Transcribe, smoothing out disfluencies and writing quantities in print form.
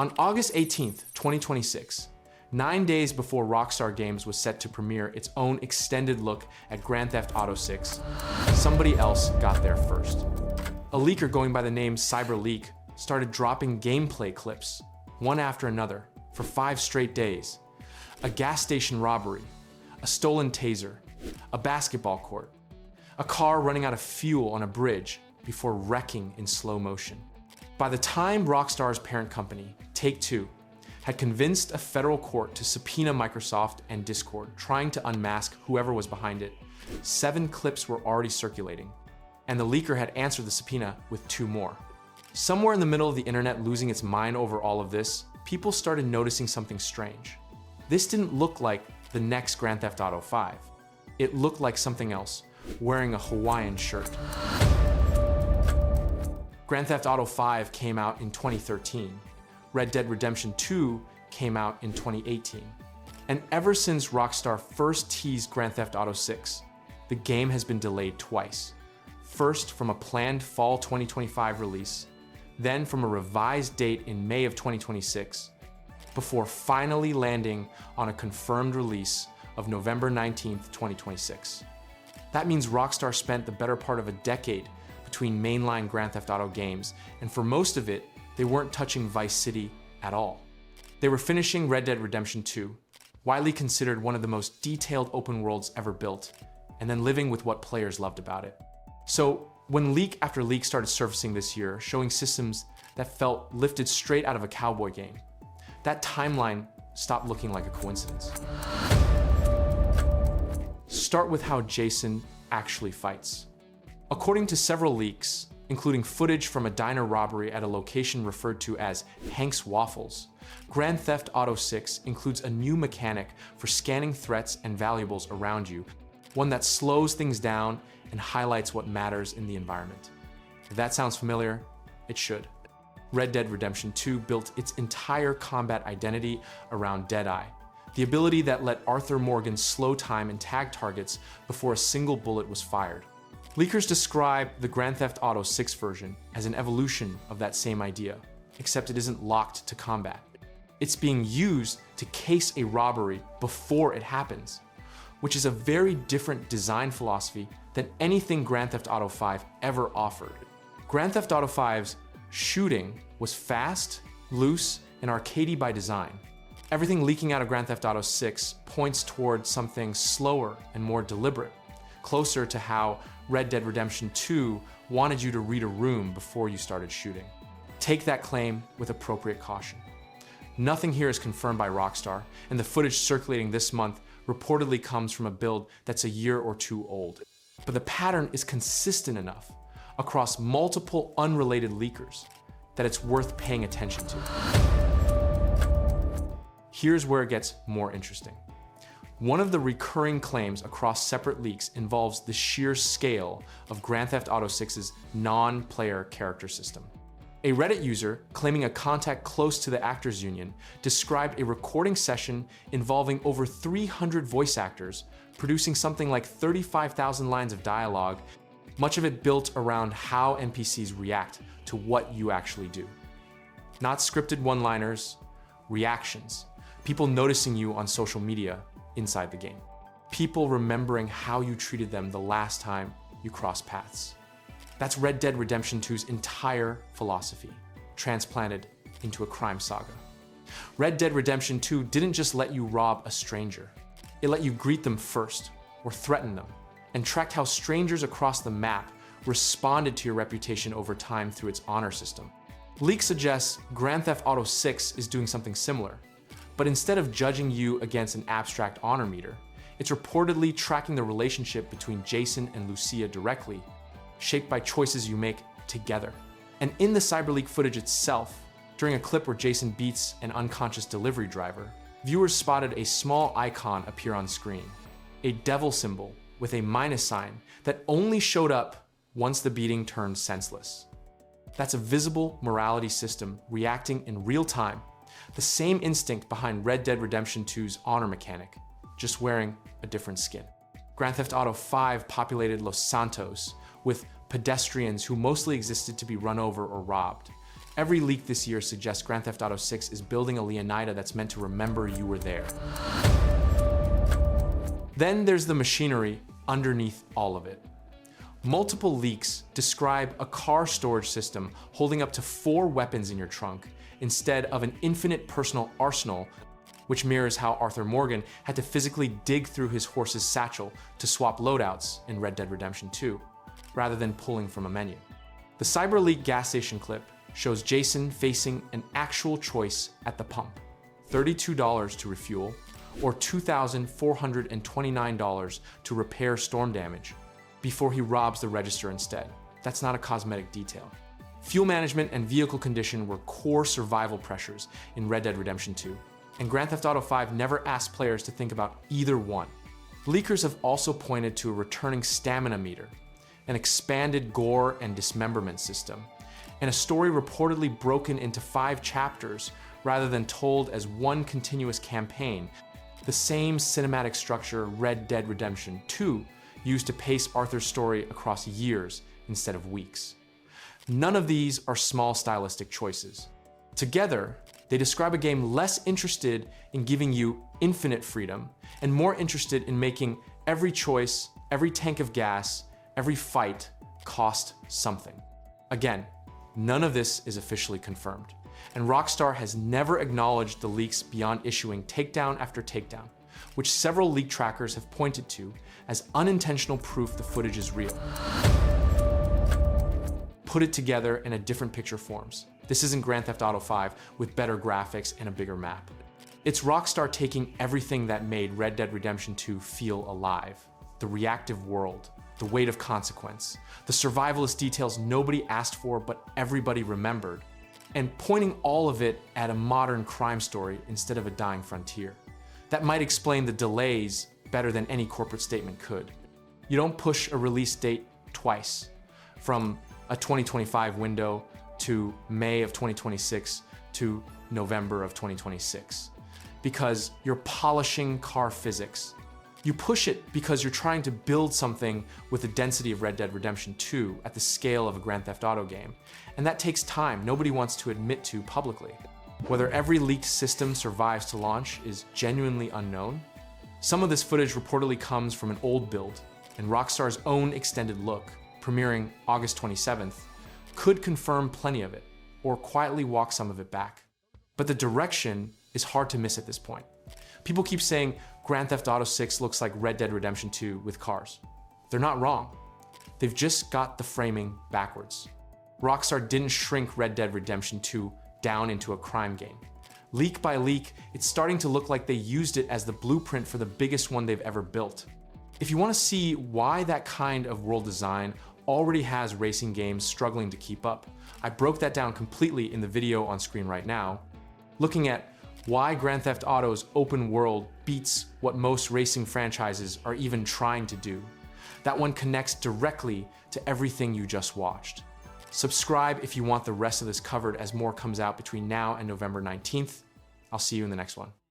On August 18th, 2026, 9 days before Rockstar Games was set to premiere its own extended look at Grand Theft Auto 6, somebody else got there first. A leaker going by the name CyberLeak started dropping gameplay clips, one after another, for 5 straight days. A gas station robbery, a stolen taser, a basketball court, a car running out of fuel on a bridge before wrecking in slow motion. By the time Rockstar's parent company, Take-Two, had convinced a federal court to subpoena Microsoft and Discord, trying to unmask whoever was behind it, 7 clips were already circulating, and the leaker had answered the subpoena with 2 more. Somewhere in the middle of the internet losing its mind over all of this, people started noticing something strange. This didn't look like the next Grand Theft Auto 5. It looked like something else, wearing a Hawaiian shirt. Grand Theft Auto 5 came out in 2013. Red Dead Redemption 2 came out in 2018. And ever since Rockstar first teased Grand Theft Auto 6, the game has been delayed twice. First from a planned fall 2025 release, then from a revised date in May of 2026, before finally landing on a confirmed release of November 19th, 2026. That means Rockstar spent the better part of a decade between mainline Grand Theft Auto games, and for most of it, they weren't touching Vice City at all. They were finishing Red Dead Redemption 2, widely considered one of the most detailed open worlds ever built, and then living with what players loved about it. So when leak after leak started surfacing this year, showing systems that felt lifted straight out of a cowboy game, that timeline stopped looking like a coincidence. Start with how Jason actually fights. According to several leaks, including footage from a diner robbery at a location referred to as Hank's Waffles, Grand Theft Auto 6 includes a new mechanic for scanning threats and valuables around you, one that slows things down and highlights what matters in the environment. If that sounds familiar, it should. Red Dead Redemption 2 built its entire combat identity around Deadeye, the ability that let Arthur Morgan slow time and tag targets before a single bullet was fired. Leakers describe the Grand Theft Auto 6 version as an evolution of that same idea, except it isn't locked to combat. It's being used to case a robbery before it happens, which is a very different design philosophy than anything Grand Theft Auto 5 ever offered. Grand Theft Auto 5's shooting was fast, loose, and arcadey by design. Everything leaking out of Grand Theft Auto 6 points toward something slower and more deliberate, closer to how Red Dead Redemption 2 wanted you to read a room before you started shooting. Take that claim with appropriate caution. Nothing here is confirmed by Rockstar, and the footage circulating this month reportedly comes from a build that's a year or 2 old. But the pattern is consistent enough across multiple unrelated leakers that it's worth paying attention to. Here's where it gets more interesting. One of the recurring claims across separate leaks involves the sheer scale of Grand Theft Auto 6's non-player character system. A Reddit user claiming a contact close to the Actors Union described a recording session involving over 300 voice actors, producing something like 35,000 lines of dialogue, much of it built around how NPCs react to what you actually do. Not scripted one-liners, reactions, people noticing you on social media inside the game, people remembering how you treated them the last time you crossed paths. That's Red Dead Redemption 2's entire philosophy, transplanted into a crime saga. Red Dead Redemption 2 didn't just let you rob a stranger. It let you greet them first, or threaten them, and tracked how strangers across the map responded to your reputation over time through its honor system. Leaks suggest Grand Theft Auto 6 is doing something similar, but instead of judging you against an abstract honor meter, it's reportedly tracking the relationship between Jason and Lucia directly, shaped by choices you make together. And in the CyberLeak footage itself, during a clip where Jason beats an unconscious delivery driver, viewers spotted a small icon appear on screen, a devil symbol with a minus sign that only showed up once the beating turned senseless. That's a visible morality system reacting in real time, the same instinct behind Red Dead Redemption 2's honor mechanic, just wearing a different skin. Grand Theft Auto 5 populated Los Santos with pedestrians who mostly existed to be run over or robbed, Every leak this year suggests Grand Theft Auto 6 is building a Leonida that's meant to remember you were there. Then there's the machinery underneath all of it. Multiple leaks describe a car storage system holding up to 4 weapons in your trunk instead of an infinite personal arsenal, which mirrors how Arthur Morgan had to physically dig through his horse's satchel to swap loadouts in Red Dead Redemption 2, rather than pulling from a menu. The CyberLeak gas station clip shows Jason facing an actual choice at the pump: $32 to refuel, or $2,429 to repair storm damage, before he robs the register instead. That's not a cosmetic detail. Fuel management and vehicle condition were core survival pressures in Red Dead Redemption 2, and Grand Theft Auto 5 never asked players to think about either one. Leakers have also pointed to a returning stamina meter, an expanded gore and dismemberment system, and a story reportedly broken into 5 chapters rather than told as one continuous campaign, the same cinematic structure Red Dead Redemption 2 used to pace Arthur's story across years instead of weeks. None of these are small stylistic choices. Together, they describe a game less interested in giving you infinite freedom and more interested in making every choice, every tank of gas, every fight cost something. Again, none of this is officially confirmed, and Rockstar has never acknowledged the leaks beyond issuing takedown after takedown, which several leak trackers have pointed to as unintentional proof the footage is real. Put it together in a different picture forms. This isn't Grand Theft Auto 5 with better graphics and a bigger map. It's Rockstar taking everything that made Red Dead Redemption 2 feel alive: the reactive world, the weight of consequence, the survivalist details nobody asked for but everybody remembered, and pointing all of it at a modern crime story instead of a dying frontier. That might explain the delays better than any corporate statement could. You don't push a release date twice, from a 2025 window to May of 2026 to November of 2026, because you're polishing car physics. You push it because you're trying to build something with the density of Red Dead Redemption 2 at the scale of a Grand Theft Auto game, and that takes time nobody wants to admit to publicly. Whether every leaked system survives to launch is genuinely unknown. Some of this footage reportedly comes from an old build, and Rockstar's own extended look, premiering August 27th, could confirm plenty of it, or quietly walk some of it back. But the direction is hard to miss at this point. People keep saying Grand Theft Auto 6 looks like Red Dead Redemption 2 with cars. They're not wrong. They've just got the framing backwards. Rockstar didn't shrink Red Dead Redemption 2 down into a crime game. Leak by leak, it's starting to look like they used it as the blueprint for the biggest one they've ever built. If you want to see why that kind of world design already has racing games struggling to keep up, I broke that down completely in the video on screen right now, looking at why Grand Theft Auto's open world beats what most racing franchises are even trying to do. That one connects directly to everything you just watched. Subscribe if you want the rest of this covered as more comes out between now and November 19th. I'll see you in the next one.